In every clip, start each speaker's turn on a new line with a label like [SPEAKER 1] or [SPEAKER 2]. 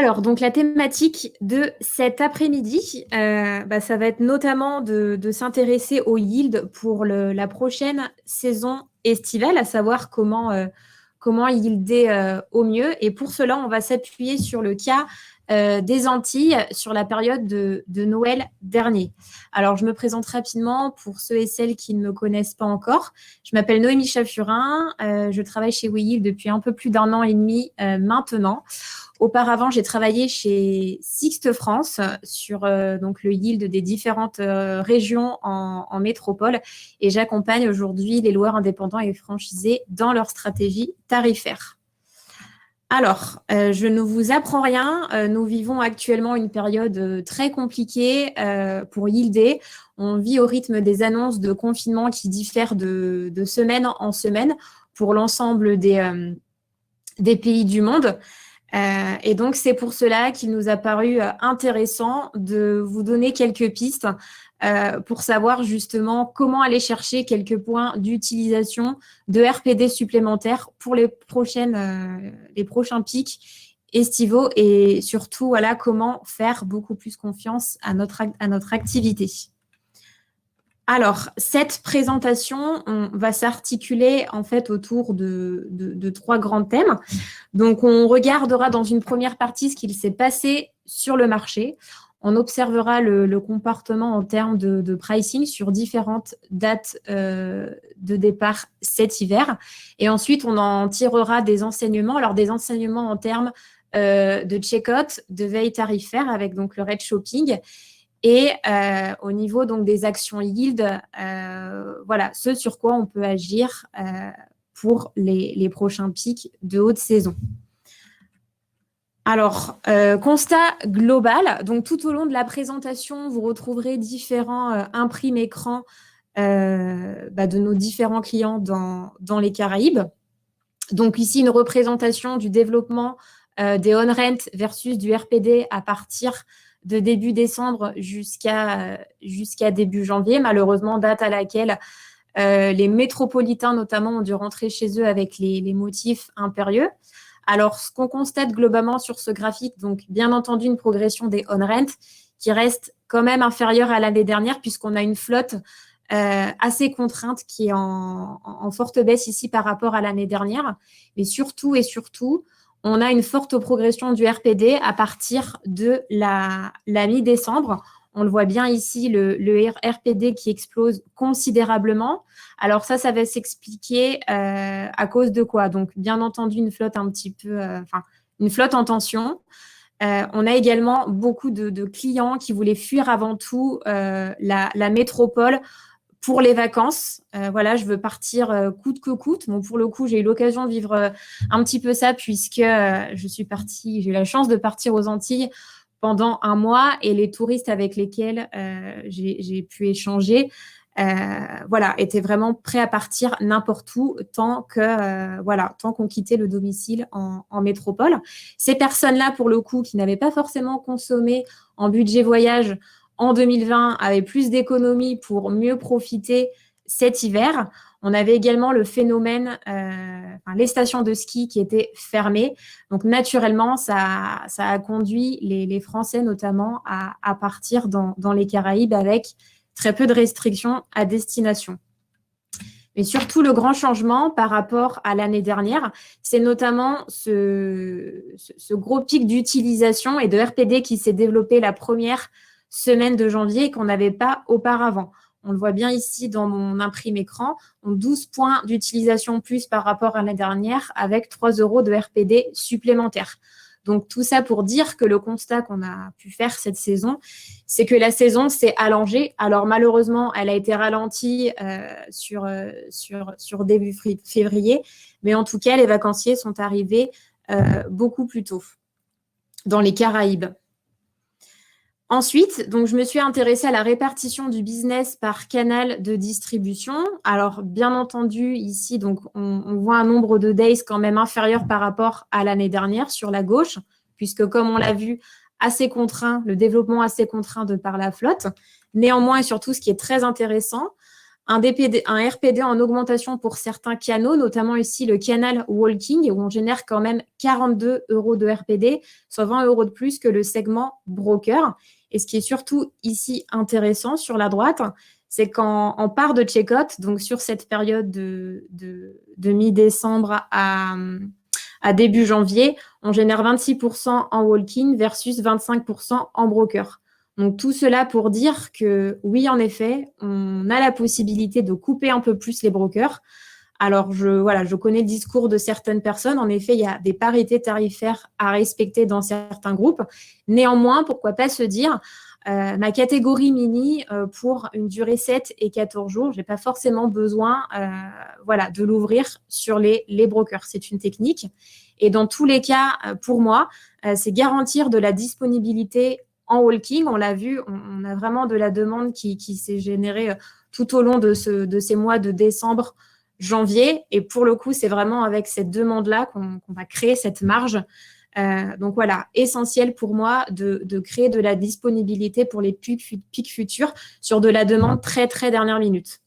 [SPEAKER 1] Alors, donc la thématique de cet après-midi, ça va être notamment de s'intéresser au yield pour la prochaine saison estivale, à savoir comment yielder au mieux. Et pour cela, on va s'appuyer sur le cas des Antilles sur la période de Noël dernier. Alors, je me présente rapidement pour ceux et celles qui ne me connaissent pas encore. Je m'appelle Noémie Chaffurin, je travaille chez WeYield depuis un peu plus d'un an et demi maintenant. Auparavant, j'ai travaillé chez Sixte France sur donc le yield des différentes régions en métropole et j'accompagne aujourd'hui les loueurs indépendants et franchisés dans leur stratégie tarifaire. Alors, je ne vous apprends rien. Nous vivons actuellement une période très compliquée pour yielder. On vit au rythme des annonces de confinement qui diffèrent de semaine en semaine pour l'ensemble des pays du monde. Et donc, c'est pour cela qu'il nous a paru intéressant de vous donner quelques pistes pour savoir justement comment aller chercher quelques points d'utilisation de RPD supplémentaires pour les prochains pics estivaux et surtout, voilà, comment faire beaucoup plus confiance à notre activité. Alors, cette présentation, on va s'articuler en fait autour de trois grands thèmes. Donc, on regardera dans une première partie ce qu'il s'est passé sur le marché. On observera le comportement en termes de pricing sur différentes dates de départ cet hiver. Et ensuite, on en tirera des enseignements. Alors, des enseignements en termes de check-out, de veille tarifaire avec donc le rate shopping. Et au niveau donc des actions yield, voilà, ce sur quoi on peut agir pour les prochains pics de haute saison. Alors, constat global. Donc, tout au long de la présentation, vous retrouverez différents imprimes écrans de nos différents clients dans les Caraïbes. Donc, ici, une représentation du développement des on-rent versus du RPD à partir de début décembre jusqu'à début janvier. Malheureusement, date à laquelle les métropolitains, notamment, ont dû rentrer chez eux avec les motifs impérieux. Alors, ce qu'on constate globalement sur ce graphique, donc bien entendu une progression des on-rent qui reste quand même inférieure à l'année dernière puisqu'on a une flotte assez contrainte qui est en forte baisse ici par rapport à l'année dernière. Mais surtout, on a une forte progression du RPD à partir de la mi-décembre. On le voit bien ici, le RPD qui explose considérablement. Alors ça va s'expliquer à cause de quoi? Donc, bien entendu, une flotte une flotte en tension. On a également beaucoup de clients qui voulaient fuir avant tout la métropole pour les vacances. Voilà, je veux partir coûte que coûte. Bon, pour le coup, j'ai eu l'occasion de vivre un petit peu ça puisque j'ai eu la chance de partir aux Antilles pendant un mois et les touristes avec lesquels j'ai pu échanger étaient vraiment prêts à partir n'importe où tant qu'on quittait le domicile en métropole. Ces personnes-là, pour le coup, qui n'avaient pas forcément consommé en budget voyage en 2020, avaient plus d'économies pour mieux profiter cet hiver. On avait également le phénomène, les stations de ski qui étaient fermées. Donc, naturellement, ça a conduit les Français notamment à partir dans les Caraïbes avec très peu de restrictions à destination. Mais surtout, le grand changement par rapport à l'année dernière, c'est notamment ce gros pic d'utilisation et de RPD qui s'est développé la première semaine de janvier et qu'on n'avait pas auparavant. On le voit bien ici dans mon imprime écran, 12 points d'utilisation plus par rapport à l'année dernière avec 3 € de RPD supplémentaires. Donc, tout ça pour dire que le constat qu'on a pu faire cette saison, c'est que la saison s'est allongée. Alors, malheureusement, elle a été ralentie sur début février, mais en tout cas, les vacanciers sont arrivés beaucoup plus tôt dans les Caraïbes. Ensuite, donc, je me suis intéressée à la répartition du business par canal de distribution. Alors, bien entendu, ici, donc, on voit un nombre de days quand même inférieur par rapport à l'année dernière sur la gauche, puisque comme on l'a vu, assez contraint, le développement assez contraint de par la flotte. Néanmoins, et surtout, ce qui est très intéressant, un RPD en augmentation pour certains canaux, notamment ici le canal walking, où on génère quand même 42 € de RPD, soit 20 € de plus que le segment broker. Et ce qui est surtout ici intéressant sur la droite, c'est qu'en part de check-out, donc sur cette période de mi-décembre à début janvier, on génère 26% en walking versus 25% en broker. Donc tout cela pour dire que oui, en effet, on a la possibilité de couper un peu plus les brokers. Alors, je connais le discours de certaines personnes. En effet, il y a des parités tarifaires à respecter dans certains groupes. Néanmoins, pourquoi pas se dire, ma catégorie mini, pour une durée 7 et 14 jours, je n'ai pas forcément besoin de l'ouvrir sur les brokers. C'est une technique. Et dans tous les cas, pour moi, c'est garantir de la disponibilité en walking. On l'a vu, on a vraiment de la demande qui s'est générée tout au long de ces mois de décembre, janvier. Et pour le coup, c'est vraiment avec cette demande-là qu'on va créer cette marge. Donc voilà, essentiel pour moi de créer de la disponibilité pour les pics futurs sur de la demande très, très dernière minute.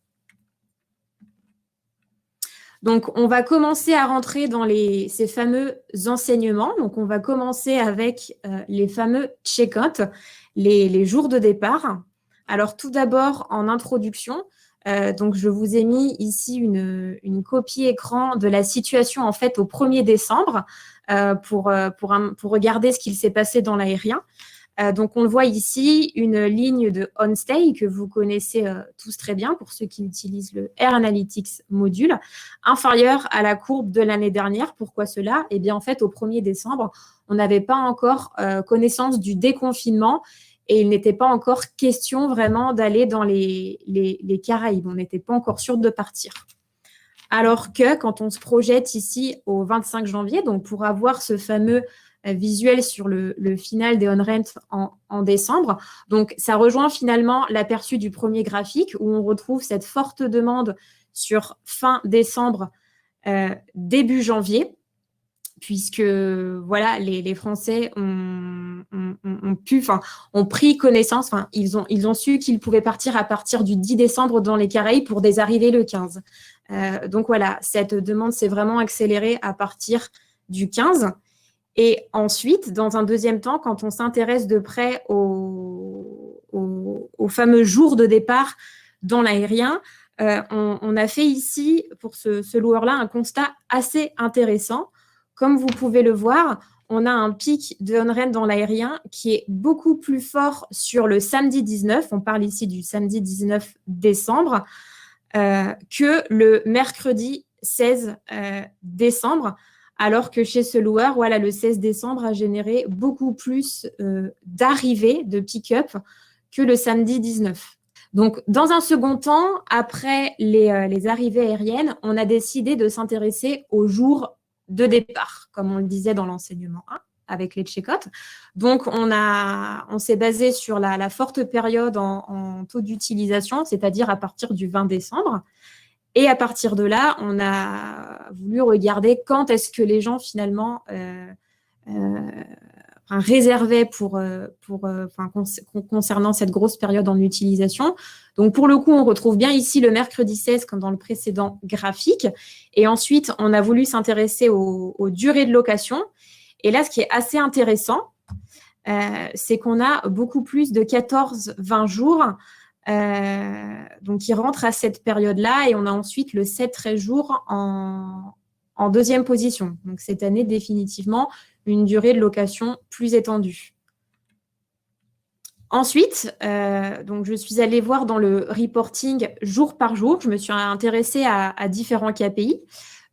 [SPEAKER 1] Donc, on va commencer à rentrer dans ces fameux enseignements. Donc, on va commencer avec les fameux check-out, les jours de départ. Alors, tout d'abord, en introduction, donc je vous ai mis ici une copie écran de la situation en fait au 1er décembre pour regarder ce qu'il s'est passé dans l'aérien. Donc, on le voit ici, une ligne de on-stay que vous connaissez tous très bien pour ceux qui utilisent le Air Analytics module, inférieure à la courbe de l'année dernière. Pourquoi cela? Eh bien, en fait, au 1er décembre, on n'avait pas encore connaissance du déconfinement et il n'était pas encore question vraiment d'aller dans les Caraïbes. On n'était pas encore sûr de partir. Alors que quand on se projette ici au 25 janvier, donc pour avoir ce fameux visuel sur le final des on-rent en décembre. Donc, ça rejoint finalement l'aperçu du premier graphique où on retrouve cette forte demande sur fin décembre, début janvier, puisque voilà, les Français ont pris connaissance, ils ont su qu'ils pouvaient partir à partir du 10 décembre dans les Caraïbes pour des arrivées le 15. Donc voilà, cette demande s'est vraiment accélérée à partir du 15. Et ensuite, dans un deuxième temps, quand on s'intéresse de près au fameux jour de départ dans l'aérien, on a fait ici, pour ce loueur-là, un constat assez intéressant. Comme vous pouvez le voir, on a un pic de on-rent dans l'aérien qui est beaucoup plus fort sur le samedi 19, on parle ici du samedi 19 décembre, que le mercredi 16 décembre. Alors que chez ce loueur, voilà, le 16 décembre a généré beaucoup plus d'arrivées, de pick-up, que le samedi 19. Donc, dans un second temps, après les arrivées aériennes, on a décidé de s'intéresser aux jours de départ, comme on le disait dans l'enseignement 1, avec les check-out. Donc, on s'est basé sur la forte période en taux d'utilisation, c'est-à-dire à partir du 20 décembre. Et à partir de là, on a voulu regarder quand est-ce que les gens finalement réservaient concernant cette grosse période en utilisation. Donc pour le coup, on retrouve bien ici le mercredi 16 comme dans le précédent graphique. Et ensuite, on a voulu s'intéresser aux durées de location. Et là, ce qui est assez intéressant, c'est qu'on a beaucoup plus de 14-20 jours donc qui rentre à cette période-là, et on a ensuite le 7-13 jours en deuxième position. Donc cette année, définitivement, une durée de location plus étendue. Ensuite, donc je suis allée voir dans le reporting jour par jour. Je me suis intéressée à différents KPI.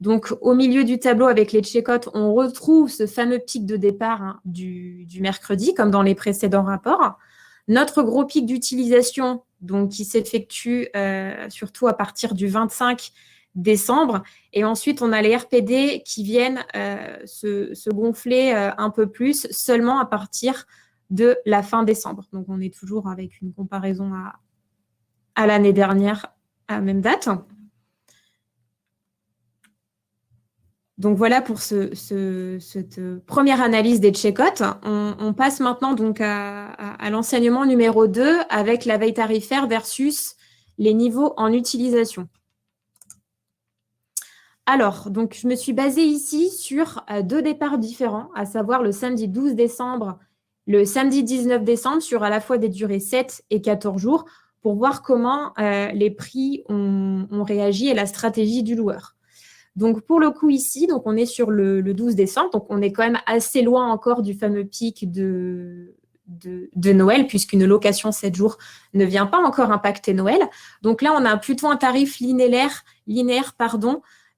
[SPEAKER 1] Donc, au milieu du tableau avec les check-out, on retrouve ce fameux pic de départ du mercredi, comme dans les précédents rapports. Notre gros pic d'utilisation, donc qui s'effectue surtout à partir du 25 décembre. Et ensuite, on a les RPD qui viennent se gonfler un peu plus seulement à partir de la fin décembre. Donc, on est toujours avec une comparaison à l'année dernière à la même date. Donc, voilà pour cette première analyse des check-out. On passe maintenant donc à l'enseignement numéro 2 avec la veille tarifaire versus les niveaux en utilisation. Alors, donc, je me suis basée ici sur 2 départs différents, à savoir le samedi 12 décembre, le samedi 19 décembre, sur à la fois des durées 7 et 14 jours, pour voir comment les prix ont réagi et la stratégie du loueur. Donc, pour le coup, ici, donc, on est sur le 12 décembre, donc on est quand même assez loin encore du fameux pic de Noël, puisqu'une location 7 jours ne vient pas encore impacter Noël. Donc là, on a plutôt un tarif linéaire,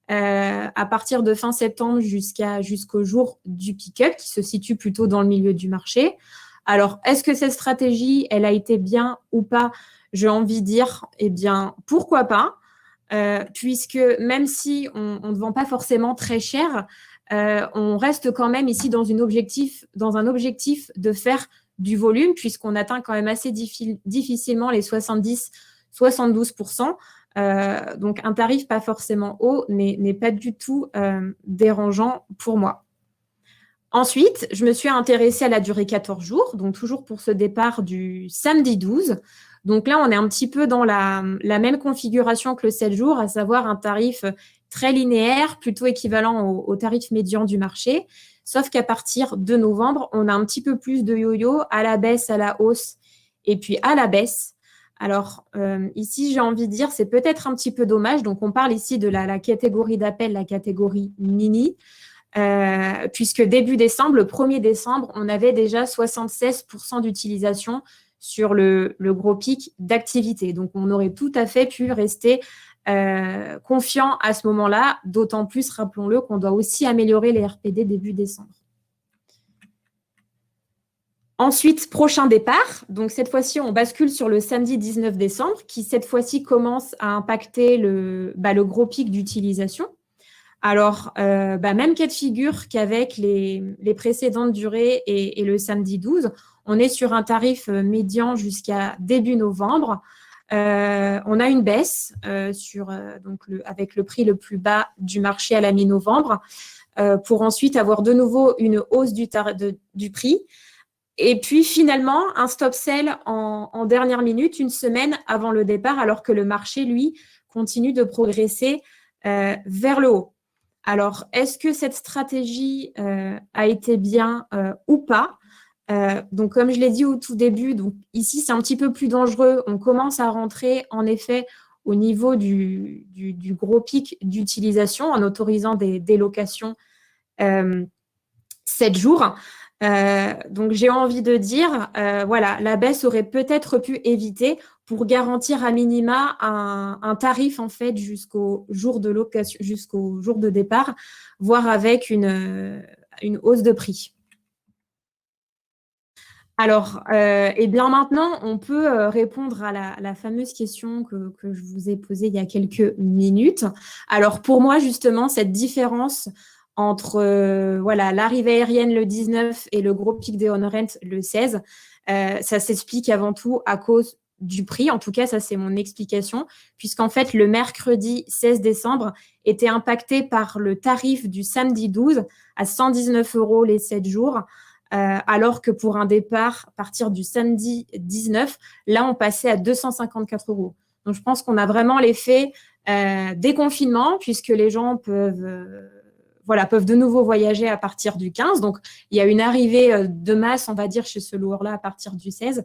[SPEAKER 1] à partir de fin septembre jusqu'au jour du pick-up, qui se situe plutôt dans le milieu du marché. Alors, est-ce que cette stratégie, elle a été bien ou pas? J'ai envie de dire, eh bien, pourquoi pas? Puisque même si on ne vend pas forcément très cher, on reste quand même ici dans un objectif de faire du volume, puisqu'on atteint quand même assez difficilement les 70-72%. Donc, un tarif pas forcément haut n'est pas du tout dérangeant pour moi. Ensuite, je me suis intéressée à la durée 14 jours, donc toujours pour ce départ du samedi 12. Donc là, on est un petit peu dans la même configuration que le 7 jours, à savoir un tarif très linéaire, plutôt équivalent au tarif médian du marché. Sauf qu'à partir de novembre, on a un petit peu plus de yo-yo à la baisse, à la hausse et puis à la baisse. Alors, ici, j'ai envie de dire, c'est peut-être un petit peu dommage. Donc, on parle ici de la catégorie d'appel, la catégorie mini, puisque début décembre, le 1er décembre, on avait déjà 76% d'utilisation sur le gros pic d'activité. Donc, on aurait tout à fait pu rester confiant à ce moment-là, d'autant plus, rappelons-le, qu'on doit aussi améliorer les RPD début décembre. Ensuite, prochain départ. Donc, cette fois-ci, on bascule sur le samedi 19 décembre, qui cette fois-ci commence à impacter le gros pic d'utilisation. Alors, même cas de figure qu'avec les précédentes durées et le samedi 12, on est sur un tarif médian jusqu'à début novembre. On a une baisse avec le prix le plus bas du marché à la mi-novembre, pour ensuite avoir de nouveau une hausse du prix. Et puis finalement, un stop sell en dernière minute, une semaine avant le départ, alors que le marché, lui, continue de progresser vers le haut. Alors, est-ce que cette stratégie a été bien ou pas? Donc, comme je l'ai dit au tout début, donc ici, c'est un petit peu plus dangereux. On commence à rentrer, en effet, au niveau du gros pic d'utilisation en autorisant des locations 7 jours. Donc, j'ai envie de dire, voilà, la baisse aurait peut-être pu éviter pour garantir à minima un tarif, en fait, jusqu'au jour de location, jusqu'au jour de départ, voire avec une hausse de prix. Alors, eh bien maintenant, on peut répondre à la fameuse question que je vous ai posée il y a quelques minutes. Alors, pour moi, justement, cette différence entre voilà, l'arrivée aérienne le 19 et le gros pic des on-rent le 16, ça s'explique avant tout à cause du prix. En tout cas, ça, c'est mon explication, puisqu'en fait, le mercredi 16 décembre était impacté par le tarif du samedi 12 à 119 € les 7 jours, alors que pour un départ à partir du samedi 19, là, on passait à 254 €. Donc, je pense qu'on a vraiment l'effet déconfinement, puisque les gens peuvent de nouveau voyager à partir du 15. Donc, il y a une arrivée de masse, on va dire, chez ce loueur-là à partir du 16,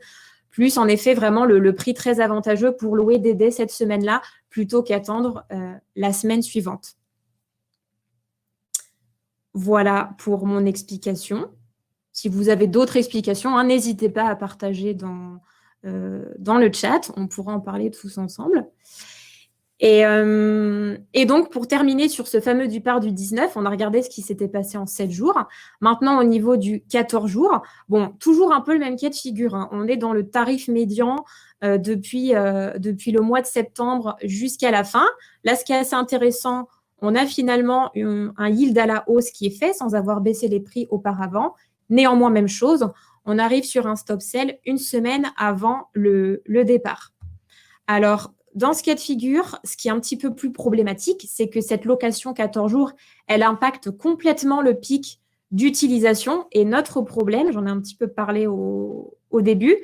[SPEAKER 1] plus en effet vraiment le prix très avantageux pour louer dès cette semaine-là, plutôt qu'attendre la semaine suivante. Voilà pour mon explication. Si vous avez d'autres explications, n'hésitez pas à partager dans le chat. On pourra en parler tous ensemble. Et donc, pour terminer sur ce fameux départ du 19, on a regardé ce qui s'était passé en 7 jours. Maintenant, au niveau du 14 jours, bon, toujours un peu le même cas de figure, hein. On est dans le tarif médian depuis le mois de septembre jusqu'à la fin. Là, ce qui est assez intéressant, on a finalement un yield à la hausse qui est fait sans avoir baissé les prix auparavant. Néanmoins, même chose, on arrive sur un stop sell une semaine avant le départ. Alors, dans ce cas de figure, ce qui est un petit peu plus problématique, c'est que cette location 14 jours, elle impacte complètement le pic d'utilisation. Et notre problème, j'en ai un petit peu parlé au début,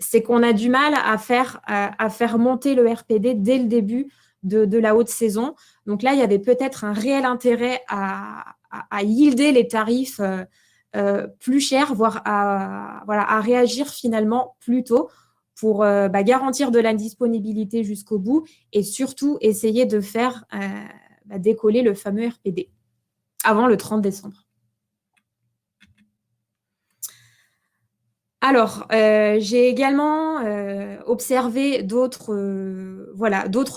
[SPEAKER 1] c'est qu'on a du mal à faire monter le RPD dès le début de la haute saison. Donc là, il y avait peut-être un réel intérêt à yielder les tarifs plus chers, voire à réagir finalement plus tôt pour garantir de la disponibilité jusqu'au bout et surtout essayer de faire décoller le fameux RPD avant le 30 décembre. Alors, j'ai également observé d'autres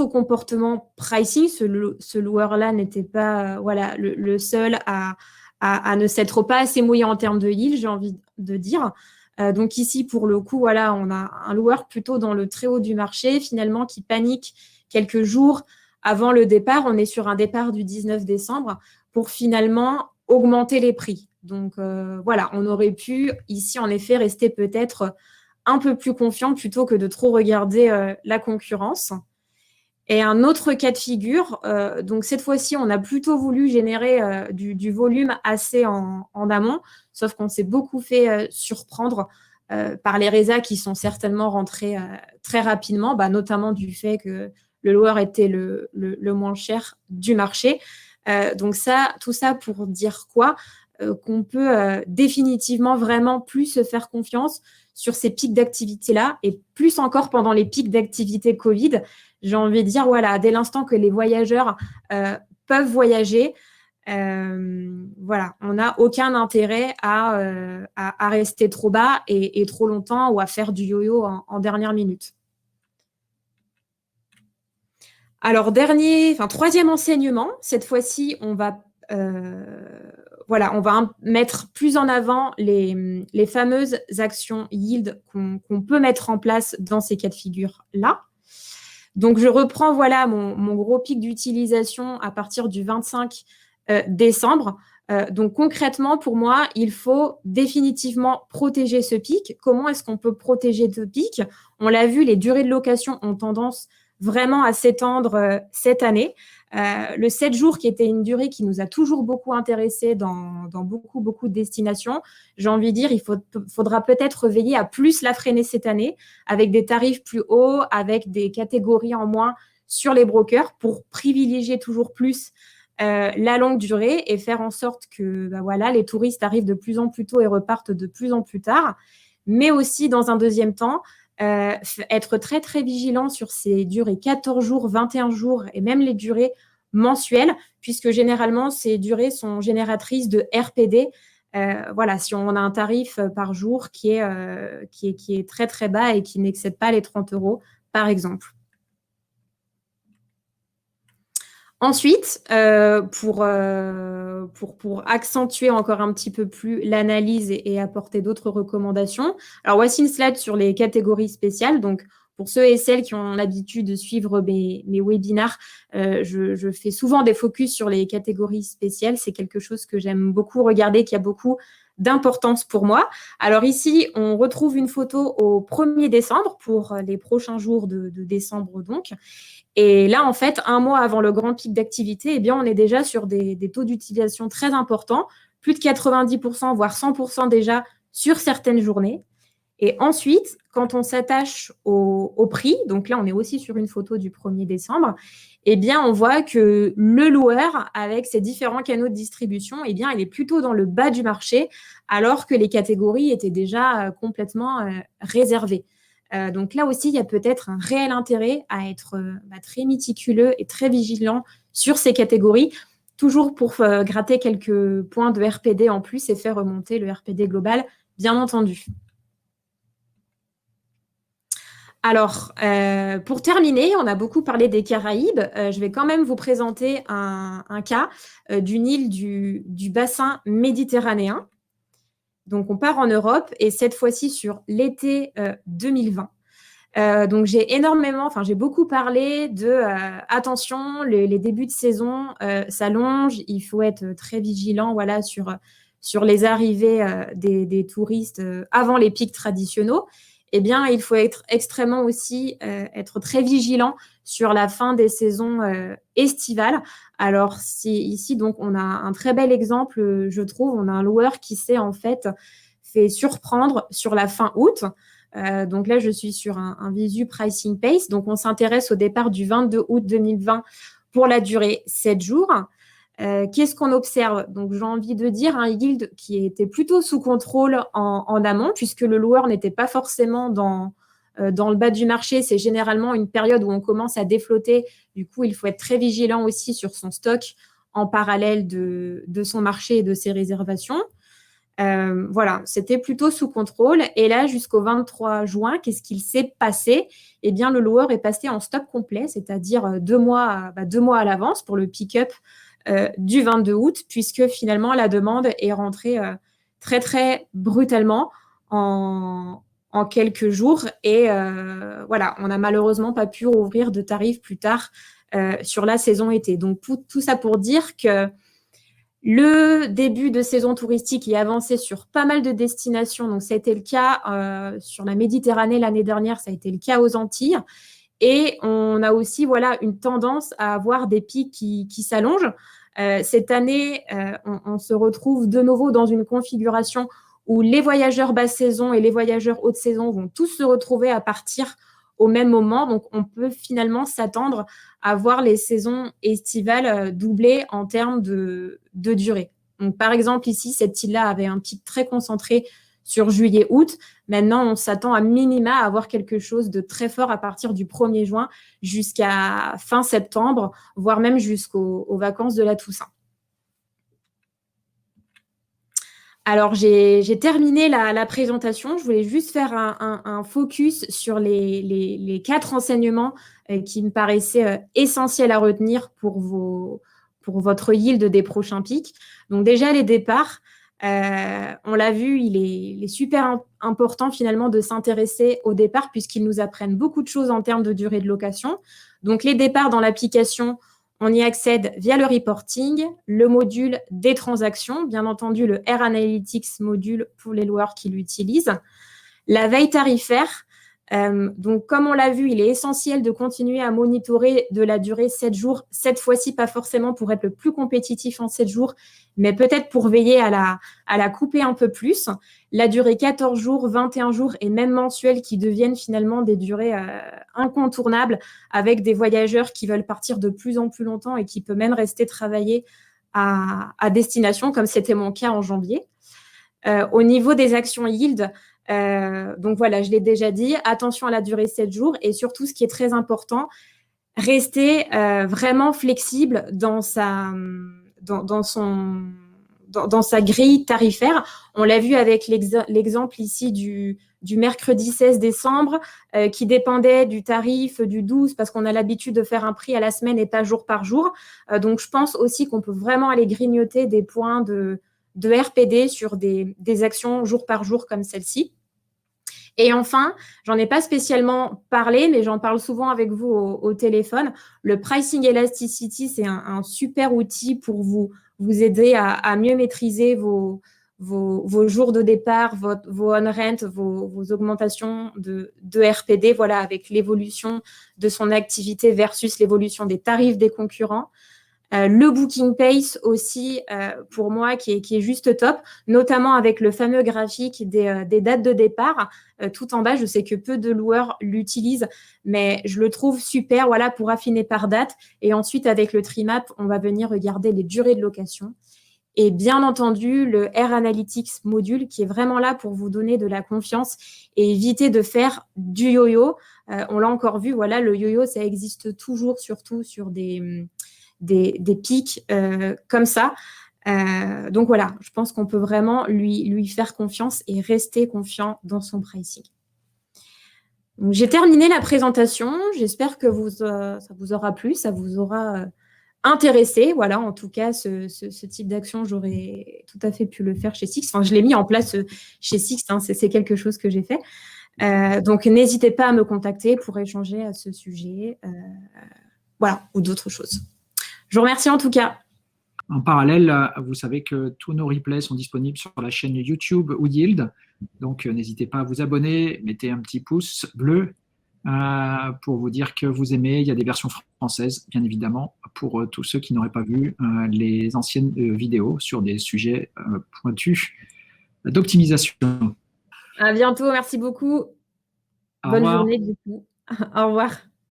[SPEAKER 1] comportements pricing. Ce loueur-là n'était pas le seul à ne s'être pas assez mouillé en termes de yield, j'ai envie de dire. Donc ici, pour le coup, on a un loueur plutôt dans le très haut du marché, finalement, qui panique quelques jours avant le départ. On est sur un départ du 19 décembre pour finalement augmenter les prix. Donc on aurait pu ici en effet rester peut-être un peu plus confiant plutôt que de trop regarder la concurrence. Et un autre cas de figure, donc cette fois-ci, on a plutôt voulu générer du volume assez en amont, sauf qu'on s'est beaucoup fait surprendre par les résas qui sont certainement rentrés très rapidement, notamment du fait que le loueur était le moins cher du marché. Donc tout ça pour dire quoi ? Qu'on peut définitivement vraiment plus se faire confiance sur ces pics d'activité-là et plus encore pendant les pics d'activité Covid. J'ai envie de dire, dès l'instant que les voyageurs peuvent voyager, on n'a aucun intérêt à rester trop bas et trop longtemps ou à faire du yo-yo en dernière minute. Alors, troisième enseignement, cette fois-ci, on va mettre plus en avant les fameuses actions yield qu'on peut mettre en place dans ces cas de figure-là. Donc, je reprends mon gros pic d'utilisation à partir du 25 décembre. Donc, concrètement, pour moi, il faut définitivement protéger ce pic. Comment est-ce qu'on peut protéger ce pic ? On l'a vu, les durées de location ont tendance vraiment à s'étendre cette année. Le 7 jours, qui était une durée qui nous a toujours beaucoup intéressés dans beaucoup de destinations, j'ai envie de dire, il faudra peut-être veiller à plus la freiner cette année, avec des tarifs plus hauts, avec des catégories en moins sur les brokers, pour privilégier toujours plus la longue durée et faire en sorte que les touristes arrivent de plus en plus tôt et repartent de plus en plus tard. Mais aussi, dans un deuxième temps, être très, très vigilant sur ces durées 14 jours, 21 jours et même les durées mensuelles, puisque généralement, ces durées sont génératrices de RPD. Si on a un tarif par jour qui est très, très bas et qui n'excède pas les 30 €, par exemple. Ensuite, pour accentuer encore un petit peu plus l'analyse et apporter d'autres recommandations, alors voici une slide sur les catégories spéciales. Donc, pour ceux et celles qui ont l'habitude de suivre mes webinars, je fais souvent des focus sur les catégories spéciales. C'est quelque chose que j'aime beaucoup regarder, qui a beaucoup d'importance pour moi. Alors ici, on retrouve une photo au 1er décembre pour les prochains jours de décembre donc. Et là, en fait, un mois avant le grand pic d'activité, on est déjà sur des taux d'utilisation très importants, plus de 90%, voire 100% déjà sur certaines journées. Et ensuite, quand on s'attache au prix, donc là, on est aussi sur une photo du 1er décembre, on voit que le loueur, avec ses différents canaux de distribution, il est plutôt dans le bas du marché, alors que les catégories étaient déjà complètement réservées. Donc là aussi, il y a peut-être un réel intérêt à être très méticuleux et très vigilant sur ces catégories, toujours pour gratter quelques points de RPD en plus et faire remonter le RPD global, bien entendu. Alors, pour terminer, on a beaucoup parlé des Caraïbes. Je vais quand même vous présenter un cas d'une île du bassin méditerranéen. Donc, on part en Europe et cette fois-ci sur l'été 2020. Donc, j'ai beaucoup parlé de attention, les débuts de saison s'allongent, il faut être très vigilant sur les arrivées des touristes avant les pics traditionnels. Il faut être extrêmement aussi être très vigilant sur la fin des saisons estivales. Alors, ici, donc, on a un très bel exemple, je trouve. On a un loueur qui s'est en fait fait surprendre sur la fin août. Donc là, je suis sur un Visu Pricing Pace. Donc, on s'intéresse au départ du 22 août 2020 pour la durée 7 jours. Qu'est-ce qu'on observe? Donc, j'ai envie de dire un yield qui était plutôt sous contrôle en amont, puisque le loueur n'était pas forcément dans le bas du marché. C'est généralement une période où on commence à déflotter. Du coup, il faut être très vigilant aussi sur son stock en parallèle de son marché et de ses réservations. Voilà, c'était plutôt sous contrôle. Et là, jusqu'au 23 juin, qu'est-ce qu'il s'est passé? Eh bien, le loueur est passé en stop complet, c'est-à-dire 2 mois à l'avance pour le pick-up du 22 août, puisque finalement, la demande est rentrée très, très brutalement en quelques jours. Et voilà, on n'a malheureusement pas pu rouvrir de tarifs plus tard sur la saison été. Donc, tout ça pour dire que le début de saison touristique est avancé sur pas mal de destinations. Donc, ça a été le cas sur la Méditerranée l'année dernière, ça a été le cas aux Antilles. Et on a aussi voilà, une tendance à avoir des pics qui s'allongent. Cette année, on se retrouve de nouveau dans une configuration où les voyageurs basse saison et les voyageurs haute saison vont tous se retrouver à partir au même moment. Donc, on peut finalement s'attendre à voir les saisons estivales doubler en termes de durée. Donc, par exemple, ici, cette île-là avait un pic très concentré sur juillet-août. Maintenant, on s'attend à minima à avoir quelque chose de très fort à partir du 1er juin jusqu'à fin septembre, voire même jusqu'aux vacances de la Toussaint. Alors, j'ai terminé la présentation. Je voulais juste faire un focus sur les 4 enseignements qui me paraissaient essentiels à retenir pour votre yield des prochains pics. Donc déjà, les départs. On l'a vu, il est super important finalement de s'intéresser au départ puisqu'ils nous apprennent beaucoup de choses en termes de durée de location. Donc, les départs dans l'application, on y accède via le reporting, le module des transactions, bien entendu le Air Analytics module pour les loueurs qui l'utilisent. La veille tarifaire, donc comme on l'a vu, il est essentiel de continuer à monitorer de la durée 7 jours, cette fois-ci pas forcément pour être le plus compétitif en 7 jours, mais peut-être pour veiller à la couper un peu plus. La durée 14 jours, 21 jours et même mensuelle qui deviennent finalement des durées incontournables avec des voyageurs qui veulent partir de plus en plus longtemps et qui peuvent même rester travailler à destination, comme c'était mon cas en janvier. Au niveau des actions yield, donc voilà, je l'ai déjà dit, attention à la durée 7 jours et surtout, ce qui est très important, rester vraiment flexible dans sa grille tarifaire. On l'a vu avec l'exemple ici du mercredi 16 décembre qui dépendait du tarif du 12 parce qu'on a l'habitude de faire un prix à la semaine et pas jour par jour. Donc, je pense aussi qu'on peut vraiment aller grignoter des points de RPD sur des actions jour par jour comme celle-ci. Et enfin, j'en ai pas spécialement parlé, mais j'en parle souvent avec vous au téléphone. Le pricing elasticity, c'est un super outil pour vous aider à mieux maîtriser vos jours de départ, vos on-rent, vos augmentations de RPD, voilà, avec l'évolution de son activité versus l'évolution des tarifs des concurrents. Le booking pace aussi, pour moi, qui est juste top, notamment avec le fameux graphique des dates de départ. Tout en bas, je sais que peu de loueurs l'utilisent, mais je le trouve super, voilà, pour affiner par date. Et ensuite, avec le Trimap, on va venir regarder les durées de location. Et bien entendu, le Air Analytics module qui est vraiment là pour vous donner de la confiance et éviter de faire du yo-yo. On l'a encore vu, voilà, le yo-yo, ça existe toujours, surtout sur des pics comme ça. Donc voilà, je pense qu'on peut vraiment lui faire confiance et rester confiant dans son pricing. Donc, j'ai terminé la présentation. J'espère que ça vous aura plu, ça vous aura intéressé. Voilà, en tout cas, ce type d'action, j'aurais tout à fait pu le faire chez Six. Enfin, je l'ai mis en place chez Six, hein, c'est quelque chose que j'ai fait. Donc, n'hésitez pas à me contacter pour échanger à ce sujet, voilà, ou d'autres choses. Je vous remercie en tout cas.
[SPEAKER 2] En parallèle, vous savez que tous nos replays sont disponibles sur la chaîne YouTube Yield. Donc, n'hésitez pas à vous abonner, mettez un petit pouce bleu pour vous dire que vous aimez. Il y a des versions françaises, bien évidemment, pour tous ceux qui n'auraient pas vu les anciennes vidéos sur des sujets pointus d'optimisation.
[SPEAKER 1] À bientôt, merci beaucoup.
[SPEAKER 2] Au
[SPEAKER 1] Bonne
[SPEAKER 2] revoir.
[SPEAKER 1] journée du coup. Au revoir.